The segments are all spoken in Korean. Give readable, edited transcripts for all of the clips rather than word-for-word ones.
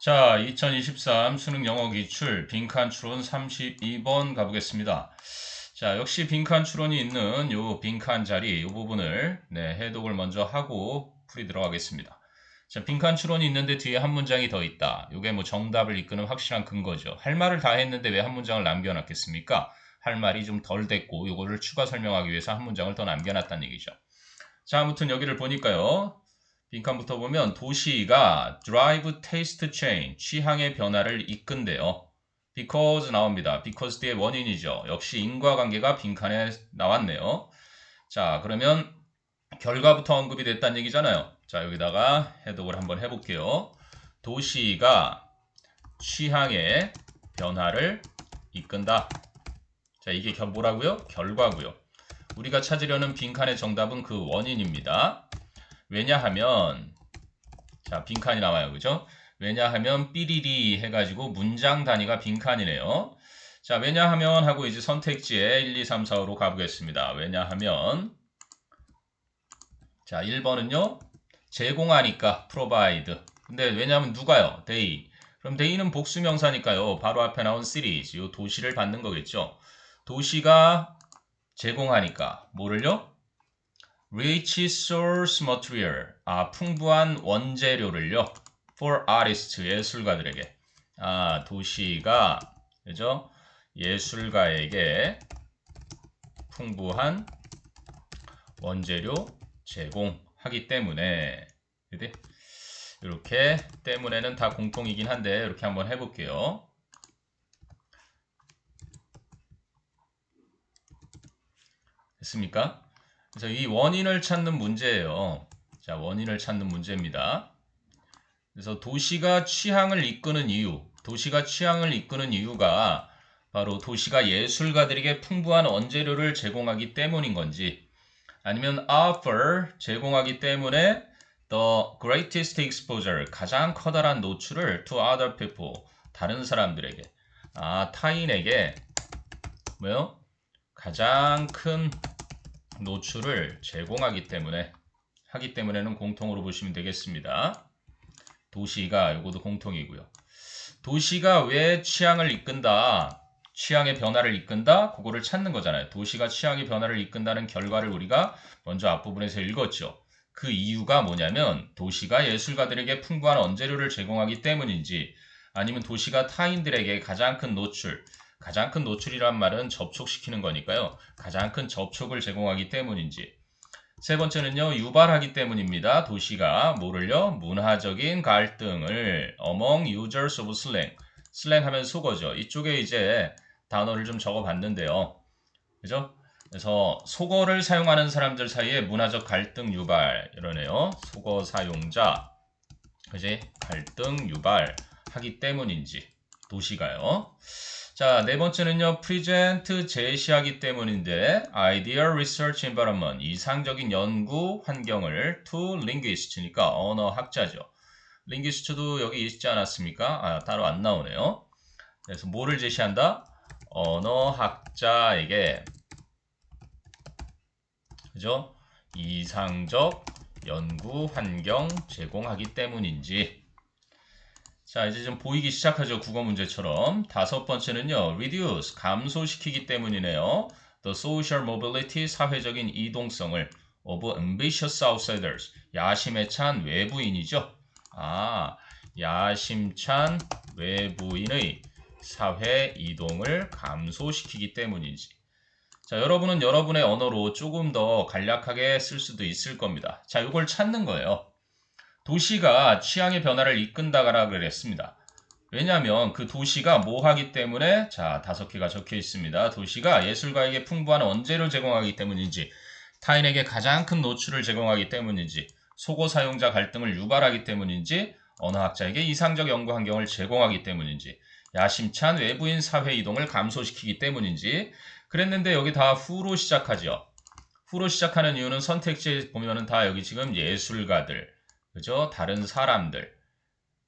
자, 2023 수능 영어 기출 빈칸 추론 32번 가보겠습니다. 자, 역시 빈칸 추론이 있는 요 빈칸 자리 요 부분을 해독을 먼저 하고 풀이 들어가겠습니다. 자, 빈칸 추론이 있는데 뒤에 한 문장이 더 있다. 요게 뭐 정답을 이끄는 확실한 근거죠. 할 말을 다 했는데 왜 한 문장을 남겨놨겠습니까? 할 말이 좀 덜 됐고 요거를 추가 설명하기 위해서 한 문장을 더 남겨놨다는 얘기죠. 자, 아무튼 여기를 보니까요. 빈칸부터 보면 도시가 drive taste change, 취향의 변화를 이끈대요. because 나옵니다. because 뒤에 원인이죠. 역시 인과관계가 빈칸에 나왔네요. 자, 그러면 결과부터 언급이 됐다는 얘기잖아요. 자, 여기다가 해독을 한번 해볼게요. 도시가 취향의 변화를 이끈다. 자, 이게 뭐라고요? 결과고요. 우리가 찾으려는 빈칸의 정답은 그 원인입니다. 왜냐하면 자, 빈칸이 나와요. 그죠? 왜냐하면 삐리리 해가지고 문장 단위가 빈칸이네요. 자, 왜냐하면 하고 이제 선택지에 1, 2, 3, 4, 5로 가보겠습니다. 왜냐하면 자, 1번은요. 제공하니까 provide. 근데 왜냐하면 누가요? they. 그럼 they는 복수명사니까요. 바로 앞에 나온 cities. 이 도시를 받는 거겠죠. 도시가 제공하니까 뭐를요? rich source material, 풍부한 원재료를요, for artists, 예술가들에게. 도시가, 그죠? 예술가에게 풍부한 원재료 제공하기 때문에, 그래? 이렇게 때문에는 다 공통이긴 한데, 이렇게 한번 해볼게요. 됐습니까? 그래서 이 원인을 찾는 문제예요. 자, 원인을 찾는 문제입니다. 그래서 도시가 취향을 이끄는 이유가 바로 도시가 예술가들에게 풍부한 원재료를 제공하기 때문인 건지, 아니면 offer, 제공하기 때문에 the greatest exposure, 가장 커다란 노출을 to other people, 다른 사람들에게, 타인에게 뭐요? 가장 큰 노출을 제공하기 때문에 하기 때문에는 공통으로 보시면 되겠습니다. 도시가 이것도 공통이고요. 도시가 왜 취향을 이끈다? 취향의 변화를 이끈다? 그거를 찾는 거잖아요. 도시가 취향의 변화를 이끈다는 결과를 우리가 먼저 앞부분에서 읽었죠. 그 이유가 뭐냐면 도시가 예술가들에게 풍부한 원재료를 제공하기 때문인지, 아니면 도시가 타인들에게 가장 큰 노출이란 말은 접촉시키는 거니까요. 가장 큰 접촉을 제공하기 때문인지. 세 번째는요, 유발하기 때문입니다. 도시가 뭐를요? 문화적인 갈등을 among users of slang. 슬랭 하면 속어죠. 이쪽에 이제 단어를 좀 적어 봤는데요. 그죠? 그래서 속어를 사용하는 사람들 사이에 문화적 갈등 유발 이러네요. 속어 사용자, 그지? 갈등 유발하기 때문인지 도시가요. 자, 네 번째는요, present 제시하기 때문인데, ideal research environment, 이상적인 연구 환경을 to linguist니까 언어학자죠. linguist도 여기 있지 않았습니까? 따로 안 나오네요. 그래서 뭐를 제시한다? 언어학자에게, 그죠? 이상적 연구 환경 제공하기 때문인지. 자, 이제 좀 보이기 시작하죠. 국어 문제처럼. 다섯 번째는요. reduce, 감소시키기 때문이네요. the social mobility, 사회적인 이동성을 of ambitious outsiders, 야심에 찬 외부인이죠. 야심찬 외부인의 사회 이동을 감소시키기 때문인지. 자, 여러분은 여러분의 언어로 조금 더 간략하게 쓸 수도 있을 겁니다. 자, 이걸 찾는 거예요. 도시가 취향의 변화를 이끈다라 그랬습니다. 왜냐하면 그 도시가 뭐 하기 때문에, 자, 5개가 적혀 있습니다. 도시가 예술가에게 풍부한 원재료를 제공하기 때문인지, 타인에게 가장 큰 노출을 제공하기 때문인지, 속어 사용자 갈등을 유발하기 때문인지, 언어학자에게 이상적 연구 환경을 제공하기 때문인지, 야심찬 외부인 사회 이동을 감소시키기 때문인지. 그랬는데 여기 다 후로 시작하죠. 후로 시작하는 이유는 선택지에 보면은 다 여기 지금 예술가들, 그죠? 다른 사람들,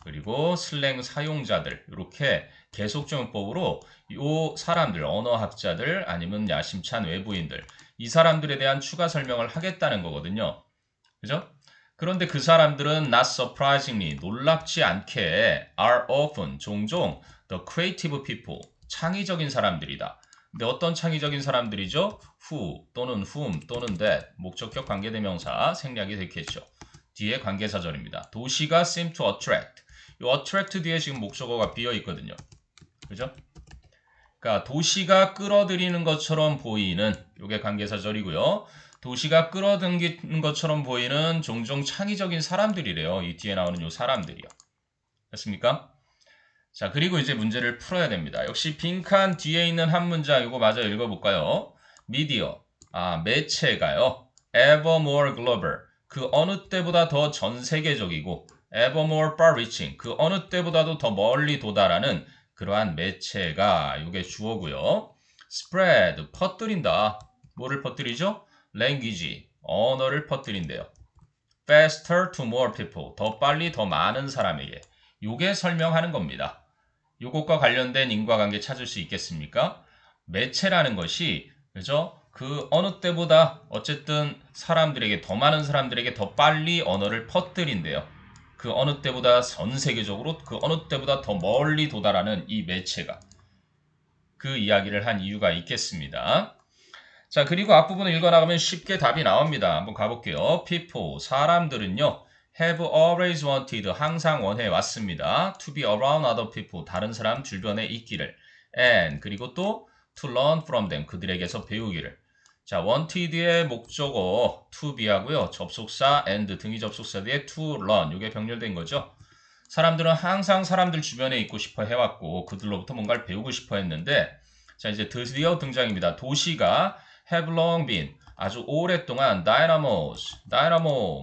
그리고 슬랭 사용자들, 이렇게 계속적용법으로 이 사람들, 언어학자들 아니면 야심찬 외부인들, 이 사람들에 대한 추가 설명을 하겠다는 거거든요. 그죠? 그런데 그 사람들은 not surprisingly 놀랍지 않게 are often 종종 the creative people 창의적인 사람들이다. 근데 어떤 창의적인 사람들이죠? who 또는 whom 또는 that 목적격 관계대명사 생략이 됐겠죠. 뒤에 관계사절입니다. 도시가 seem to attract. 이 attract 뒤에 지금 목적어가 비어 있거든요. 그죠? 그러니까 도시가 끌어들이는 것처럼 보이는 요게 관계사절이고요. 도시가 끌어당기는 것처럼 보이는 종종 창의적인 사람들이래요. 이 뒤에 나오는 요 사람들이요. 됐습니까? 자, 그리고 이제 문제를 풀어야 됩니다. 역시 빈칸 뒤에 있는 한 문장 이거 마저 읽어볼까요? 미디어, 매체가요. ever more global, 그 어느 때보다 더 전 세계적이고 ever more far-reaching, 그 어느 때보다도 더 멀리 도달하는 그러한 매체가 이게 주어고요. spread, 퍼뜨린다. 뭐를 퍼뜨리죠? language, 언어를 퍼뜨린대요. faster to more people, 더 빨리 더 많은 사람에게. 요게 설명하는 겁니다. 요것과 관련된 인과관계 찾을 수 있겠습니까? 매체라는 것이 그죠? 그 어느 때보다 어쨌든 사람들에게 더 많은 사람들에게 더 빨리 언어를 퍼뜨린대요. 그 어느 때보다 전 세계적으로 그 어느 때보다 더 멀리 도달하는 이 매체가 그 이야기를 한 이유가 있겠습니다. 자, 그리고 앞부분을 읽어나가면 쉽게 답이 나옵니다. 한번 가볼게요. people, 사람들은요. have always wanted, 항상 원해 왔습니다. to be around other people, 다른 사람 주변에 있기를. and, 그리고 또 to learn from them, 그들에게서 배우기를. 자, wanted의 목적어 to be 하고요. 접속사 and, 등위 접속사 뒤에 to learn, 이게 병렬된 거죠. 사람들은 항상 사람들 주변에 있고 싶어 해왔고 그들로부터 뭔가를 배우고 싶어 했는데 자, 이제 드디어 등장입니다. 도시가 have long been, 아주 오랫동안 dynamo,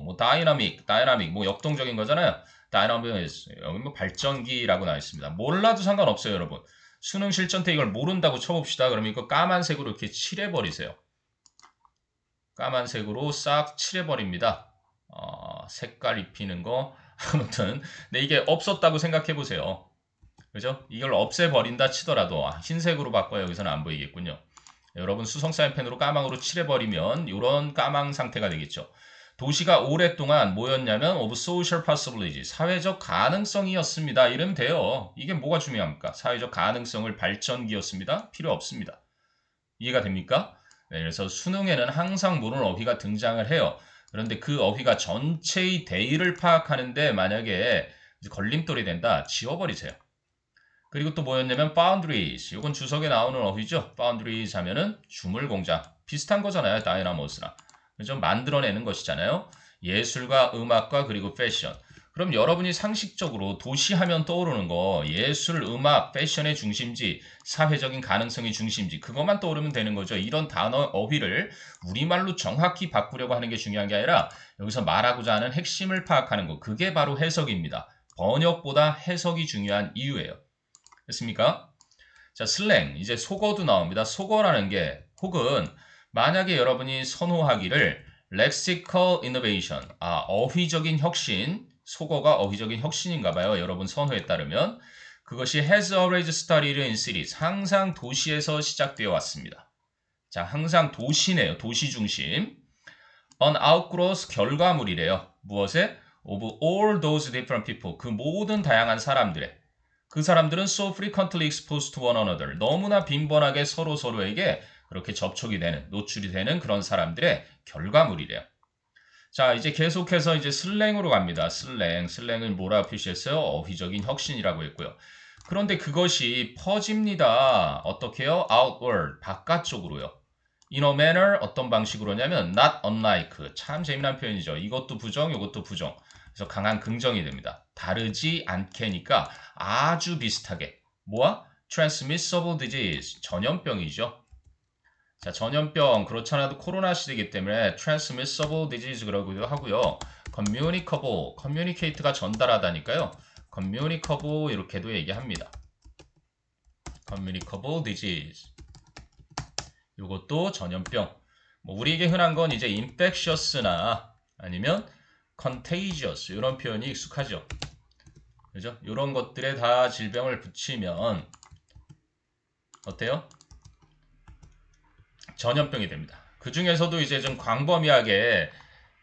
뭐 dynamic, 뭐 역동적인 거잖아요. dynamics, 여기 뭐 발전기라고 나와 있습니다. 몰라도 상관없어요, 여러분. 수능 실전 때 이걸 모른다고 쳐봅시다. 그러면 이거 까만색으로 이렇게 칠해버리세요. 까만색으로 싹 칠해버립니다. 색깔 입히는 거. 아무튼, 근데 이게 없었다고 생각해 보세요. 그죠? 이걸 없애버린다 치더라도 흰색으로 바꿔야 여기서는 안 보이겠군요. 여러분 수성 사인펜으로 까망으로 칠해버리면 이런 까망 상태가 되겠죠. 도시가 오랫동안 뭐였냐면 of social possibility, 사회적 가능성이었습니다. 이러면 돼요. 이게 뭐가 중요합니까? 사회적 가능성을 발전기였습니다. 필요 없습니다. 이해가 됩니까? 네, 그래서 수능에는 항상 모르는 어휘가 등장을 해요. 그런데 그 어휘가 전체의 대의를 파악하는데 만약에 걸림돌이 된다, 지워버리세요. 그리고 또 뭐였냐면 boundaries. 이건 주석에 나오는 어휘죠. boundaries 하면은 주물 공장. 비슷한 거잖아요. 다이나모스나. 좀 만들어내는 것이잖아요. 예술과 음악과 그리고 패션. 그럼 여러분이 상식적으로 도시 하면 떠오르는 거 예술, 음악, 패션의 중심지, 사회적인 가능성의 중심지 그것만 떠오르면 되는 거죠. 이런 단어 어휘를 우리말로 정확히 바꾸려고 하는 게 중요한 게 아니라 여기서 말하고자 하는 핵심을 파악하는 거. 그게 바로 해석입니다. 번역보다 해석이 중요한 이유예요. 됐습니까? 자, 슬랭. 이제 속어도 나옵니다. 속어라는 게 혹은 만약에 여러분이 선호하기를 lexical innovation, 어휘적인 혁신, 속어가 어휘적인 혁신인가 봐요. 여러분 선호에 따르면 그것이 has always started in cities, 항상 도시에서 시작되어 왔습니다. 자, 항상 도시네요. 도시 중심. an outgrowth, 결과물이래요. 무엇에? of all those different people, 그 모든 다양한 사람들의. 그 사람들은 so frequently exposed to one another, 너무나 빈번하게 서로에게 그렇게 접촉이 되는, 노출이 되는 그런 사람들의 결과물이래요. 자, 이제 계속해서 이제 슬랭으로 갑니다. 슬랭을 뭐라 표시했어요? 어휘적인 혁신이라고 했고요. 그런데 그것이 퍼집니다. 어떻게요? outward, 바깥쪽으로요. in a manner, 어떤 방식으로냐면 not unlike, 참 재미난 표현이죠. 이것도 부정, 이것도 부정. 그래서 강한 긍정이 됩니다. 다르지 않게니까 아주 비슷하게. 뭐야? transmissible disease, 전염병이죠. 자, 전염병 그렇잖아도 코로나 시대이기 때문에 transmissible disease 그러기도 하고요. communicable, communicate가 전달하다니까요. communicable 이렇게도 얘기합니다. communicable disease. 이것도 전염병. 뭐 우리에게 흔한 건 이제 infectious나 아니면 contagious 이런 표현이 익숙하죠. 그죠? 이런 것들에 다 질병을 붙이면 어때요? 전염병이 됩니다. 그 중에서도 이제 좀 광범위하게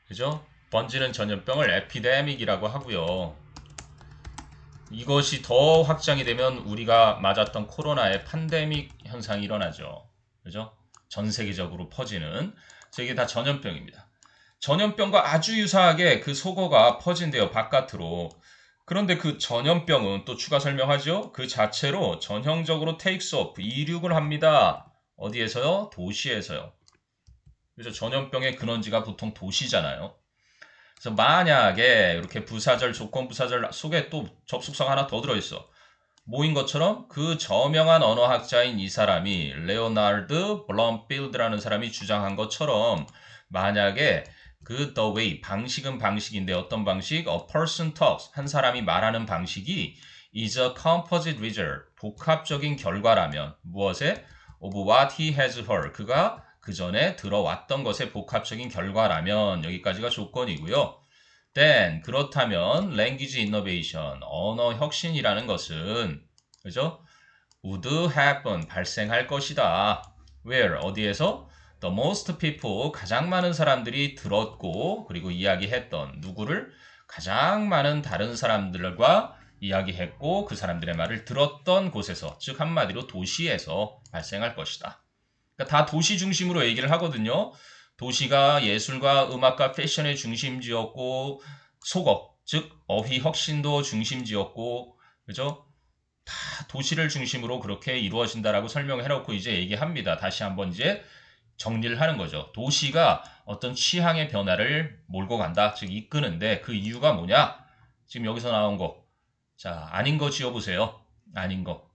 그죠? 번지는 전염병을 에피데믹이라고 하고요. 이것이 더 확장이 되면 우리가 맞았던 코로나의 팬데믹 현상이 일어나죠. 그죠? 전 세계적으로 퍼지는. 그래서 이게 다 전염병입니다. 전염병과 아주 유사하게 그 속어가 퍼진대요, 바깥으로. 그런데 그 전염병은 또 추가 설명하죠. 그 자체로 전형적으로 takes off, 이륙을 합니다. 어디에서요? 도시에서요. 그래서 전염병의 근원지가 보통 도시잖아요. 그래서 만약에 이렇게 부사절, 조건 부사절 속에 또 접속사가 하나 더 들어있어. 뭐인 것처럼 그 저명한 언어학자인 이 사람이 레오나르드 블럼필드라는 사람이 주장한 것처럼 만약에 그 the way 방식은 방식인데 어떤 방식? A person talks 한 사람이 말하는 방식이 is a composite result 복합적인 결과라면 무엇에? of what he has heard 그가 그 전에 들어왔던 것의 복합적인 결과라면 여기까지가 조건이고요. then 그렇다면 language innovation 언어 혁신이라는 것은 그죠? would happen 발생할 것이다. where 어디에서? the most people 가장 많은 사람들이 들었고 그리고 이야기했던 누구를? 가장 많은 다른 사람들과 이야기했고 그 사람들의 말을 들었던 곳에서 즉 한마디로 도시에서 발생할 것이다. 그러니까 다 도시 중심으로 얘기를 하거든요. 도시가 예술과 음악과 패션의 중심지였고 속어 즉 어휘 혁신도 중심지였고 그죠? 다 도시를 중심으로 그렇게 이루어진다라고 설명을 해놓고 이제 얘기합니다. 다시 한번 이제 정리를 하는 거죠. 도시가 어떤 취향의 변화를 몰고 간다. 즉 이끄는데 그 이유가 뭐냐? 지금 여기서 나온 거. 자, 아닌 거 지어보세요. 아닌 거.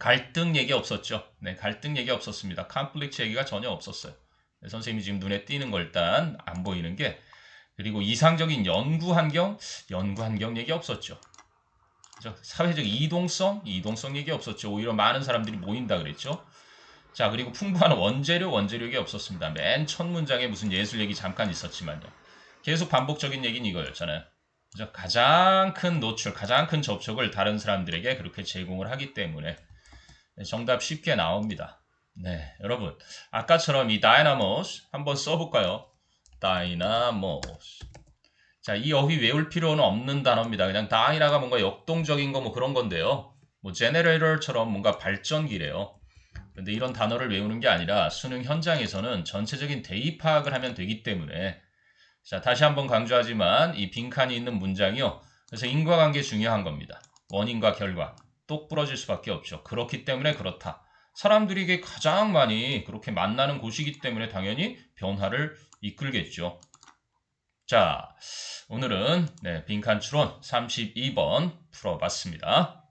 갈등 얘기 없었죠. 네, 갈등 얘기 없었습니다. 컴플렉스 얘기가 전혀 없었어요. 네, 선생님이 지금 눈에 띄는 거 일단 안 보이는 게 그리고 이상적인 연구 환경 얘기 없었죠. 그죠? 사회적 이동성 얘기 없었죠. 오히려 많은 사람들이 모인다 그랬죠. 자, 그리고 풍부한 원재료 얘기 없었습니다. 맨 첫 문장에 무슨 예술 얘기 잠깐 있었지만요. 계속 반복적인 얘기는 이거였잖아요. 그죠? 가장 큰 노출, 가장 큰 접촉을 다른 사람들에게 그렇게 제공을 하기 때문에 정답 쉽게 나옵니다. 네, 여러분 아까처럼 이 dynamos 한번 써볼까요? dynamos. 자, 이 어휘 외울 필요는 없는 단어입니다. 그냥 dyna가 뭔가 역동적인 거 뭐 그런 건데요. 뭐 generator처럼 뭔가 발전기래요. 근데 이런 단어를 외우는 게 아니라 수능 현장에서는 전체적인 대의 파악을 하면 되기 때문에 자, 다시 한번 강조하지만 이 빈칸이 있는 문장이요. 그래서 인과관계 중요한 겁니다. 원인과 결과. 똑 부러질 수밖에 없죠. 그렇기 때문에 그렇다. 사람들이 이게 가장 많이 그렇게 만나는 곳이기 때문에 당연히 변화를 이끌겠죠. 자, 오늘은 빈칸 추론 32번 풀어봤습니다.